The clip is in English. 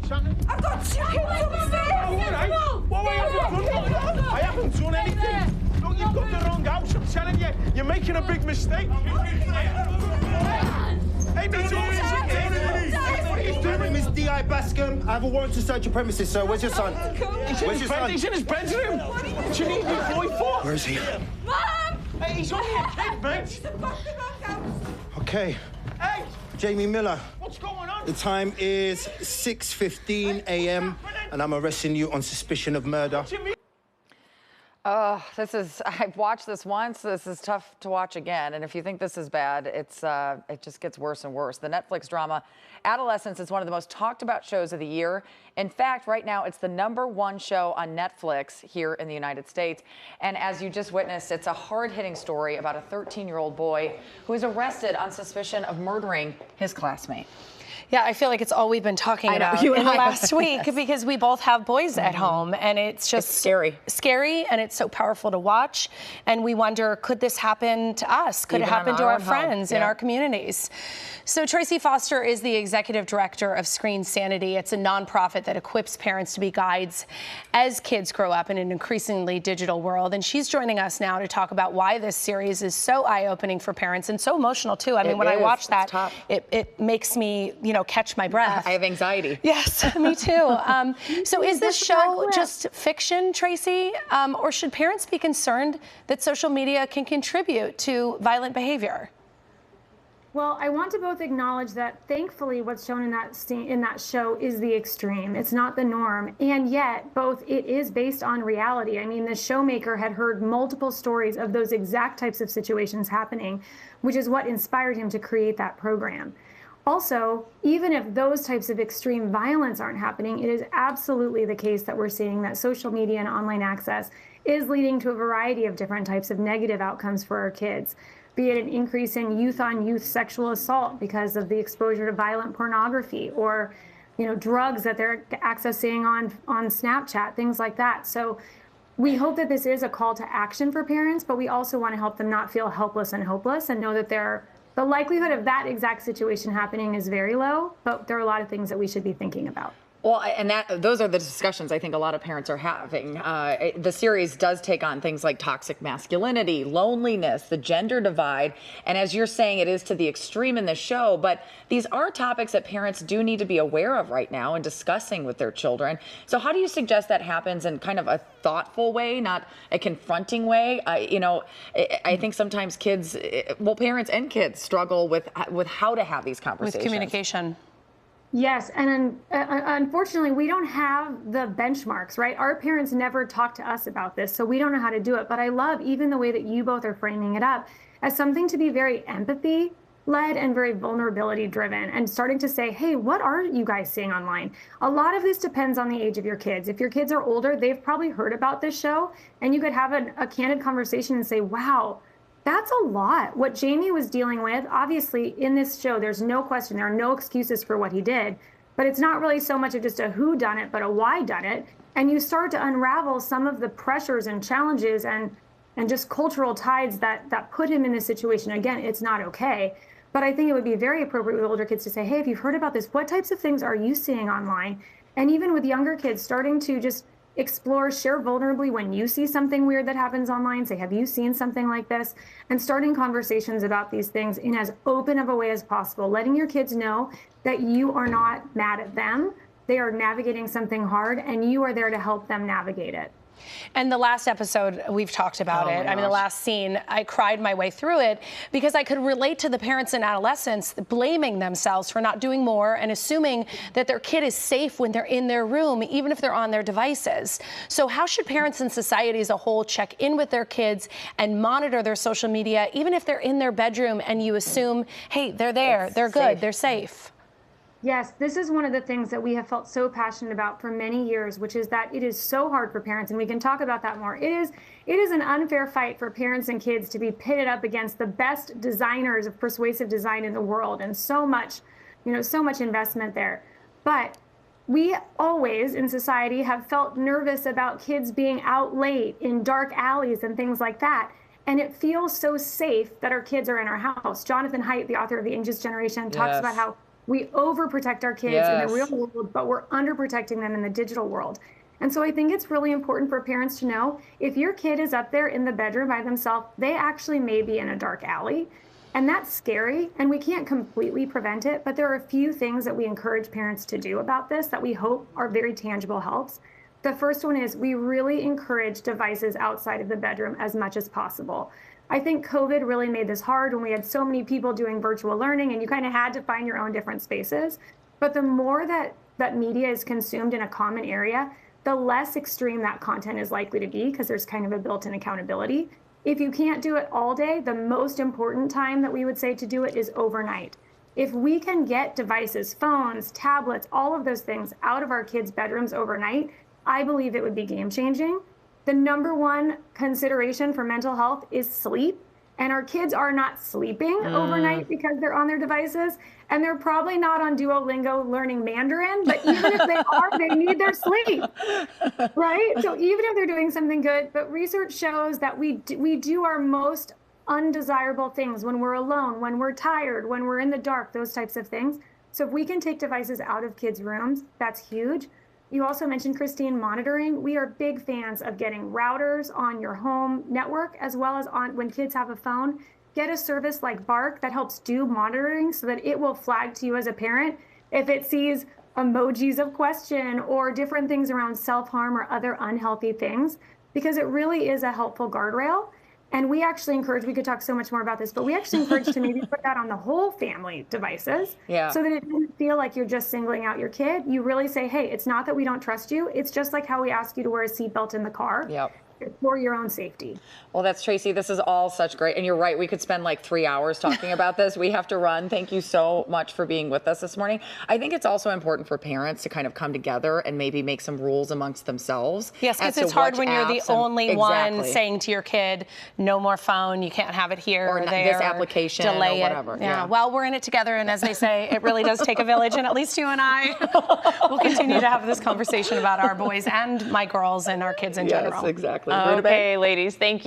What's happening? I've got two kids upstairs! All right. Well, I haven't done anything. Look, you've got the wrong house, I'm telling you. You're making a big mistake. Hey, Miss D.I. Bascom, I have a warrant to search your premises, sir. Where's your son? Where's your son? He's in his bedroom. What do you need me boy for? Where is he? Mom! Hey, he's only a kid, mate. He's in the wrong house. Okay. Hey! Jamie Miller. What's going on? The time is 6:15 a.m. and I'm arresting you on suspicion of murder. I've watched this once. This is tough to watch again. And if you think this is bad, it just gets worse and worse. The Netflix drama Adolescence is one of the most talked about shows of the year. In fact, right now, it's the #1 show on Netflix here in the United States. And as you just witnessed, it's a hard-hitting story about a 13-year-old boy who is arrested on suspicion of murdering his classmate. Yeah, I feel like it's all we've been talking about in the last week because we both have boys at home, and it's just scary, and it's so powerful to watch. And we wonder, could this happen to us? Could it happen to our friends in our communities? So Tracy Foster is the executive director of Screen Sanity. It's a nonprofit that equips parents to be guides as kids grow up in an increasingly digital world. And she's joining us now to talk about why this series is so eye-opening for parents and so emotional too. I mean, when I watch that, it makes me, catch my breath. I have anxiety. Yes, me too. So is this show just fiction, Tracy? Or should parents be concerned that social media can contribute to violent behavior? Well, I want to both acknowledge that thankfully what's shown in that show is the extreme. It's not the norm. And yet it is based on reality. I mean, the showmaker had heard multiple stories of those exact types of situations happening, which is what inspired him to create that program. Also, even if those types of extreme violence aren't happening, it is absolutely the case that we're seeing that social media and online access is leading to a variety of different types of negative outcomes for our kids, be it an increase in youth-on-youth sexual assault because of the exposure to violent pornography or, drugs that they're accessing on Snapchat, things like that. So we hope that this is a call to action for parents, but we also want to help them not feel helpless and hopeless and know that the likelihood of that exact situation happening is very low, but there are a lot of things that we should be thinking about. Well, and those are the discussions I think a lot of parents are having. The series does take on things like toxic masculinity, loneliness, the gender divide. And as you're saying, it is to the extreme in the show. But these are topics that parents do need to be aware of right now and discussing with their children. So how do you suggest that happens in kind of a thoughtful way, not a confronting way? I think sometimes parents and kids struggle with how to have these conversations. With communication. Yes, and unfortunately, we don't have the benchmarks, right? Our parents never talked to us about this, so we don't know how to do it. But I love even the way that you both are framing it up as something to be very empathy-led and very vulnerability-driven, and starting to say, hey, what are you guys seeing online? A lot of this depends on the age of your kids. If your kids are older, they've probably heard about this show, and you could have a candid conversation and say, wow, that's a lot. What Jamie was dealing with, obviously, in this show, there's no question. There are no excuses for what he did. But it's not really so much of just a who done it, but a why done it. And you start to unravel some of the pressures and challenges and just cultural tides that put him in this situation. Again, it's not okay. But I think it would be very appropriate with older kids to say, hey, if you've heard about this, what types of things are you seeing online? And even with younger kids, starting to just explore, share vulnerably when you see something weird that happens online. Say, have you seen something like this? And starting conversations about these things in as open of a way as possible, letting your kids know that you are not mad at them. They are navigating something hard, and you are there to help them navigate it. And the last episode, we've talked about it. I mean, the last scene, I cried my way through it because I could relate to the parents in adolescence blaming themselves for not doing more and assuming that their kid is safe when they're in their room, even if they're on their devices. So how should parents and society as a whole check in with their kids and monitor their social media, even if they're in their bedroom and you assume, hey, they're there, they're good, they're safe? Yes, this is one of the things that we have felt so passionate about for many years, which is that it is so hard for parents, and we can talk about that more. It is an unfair fight for parents and kids to be pitted up against the best designers of persuasive design in the world, and so much investment there. But we always in society have felt nervous about kids being out late in dark alleys and things like that. And it feels so safe that our kids are in our house. Jonathan Haidt, the author of The Anxious Generation, talks about how We overprotect our kids in the real world, but we're underprotecting them in the digital world. And so I think it's really important for parents to know if your kid is up there in the bedroom by themselves, they actually may be in a dark alley. And that's scary, and we can't completely prevent it, but there are a few things that we encourage parents to do about this that we hope are very tangible helps. The first one is we really encourage devices outside of the bedroom as much as possible. I think COVID really made this hard when we had so many people doing virtual learning and you kind of had to find your own different spaces. But the more that media is consumed in a common area, the less extreme that content is likely to be because there's kind of a built-in accountability. If you can't do it all day, the most important time that we would say to do it is overnight. If we can get devices, phones, tablets, all of those things out of our kids' bedrooms overnight, I believe it would be game-changing. The number one consideration for mental health is sleep. And our kids are not sleeping overnight because they're on their devices. And they're probably not on Duolingo learning Mandarin, but even if they are, they need their sleep, right? So even if they're doing something good, but research shows that we do our most undesirable things when we're alone, when we're tired, when we're in the dark, those types of things. So if we can take devices out of kids' rooms, that's huge. You also mentioned, Christine, monitoring. We are big fans of getting routers on your home network, as well as on when kids have a phone. Get a service like Bark that helps do monitoring so that it will flag to you as a parent if it sees emojis of question or different things around self-harm or other unhealthy things, because it really is a helpful guardrail. And we actually encourage, we could talk so much more about this, but we actually encourage to maybe put that on the whole family devices so that it doesn't feel like you're just singling out your kid. You really say, hey, it's not that we don't trust you. It's just like how we ask you to wear a seatbelt in the car. It's for your own safety. Well, that's Tracy. This is all such great. And you're right. We could spend like 3 hours talking about this. We have to run. Thank you so much for being with us this morning. I think it's also important for parents to kind of come together and maybe make some rules amongst themselves. Yes, because it's hard when you're the only one saying to your kid, no more phone, you can't have it here or there. This application delay or whatever. It. Yeah. Well, we're in it together. And as they say, it really does take a village. And at least you and I will continue to have this conversation about our boys and my girls and our kids in general. Yes, exactly. Okay, ladies, thank you.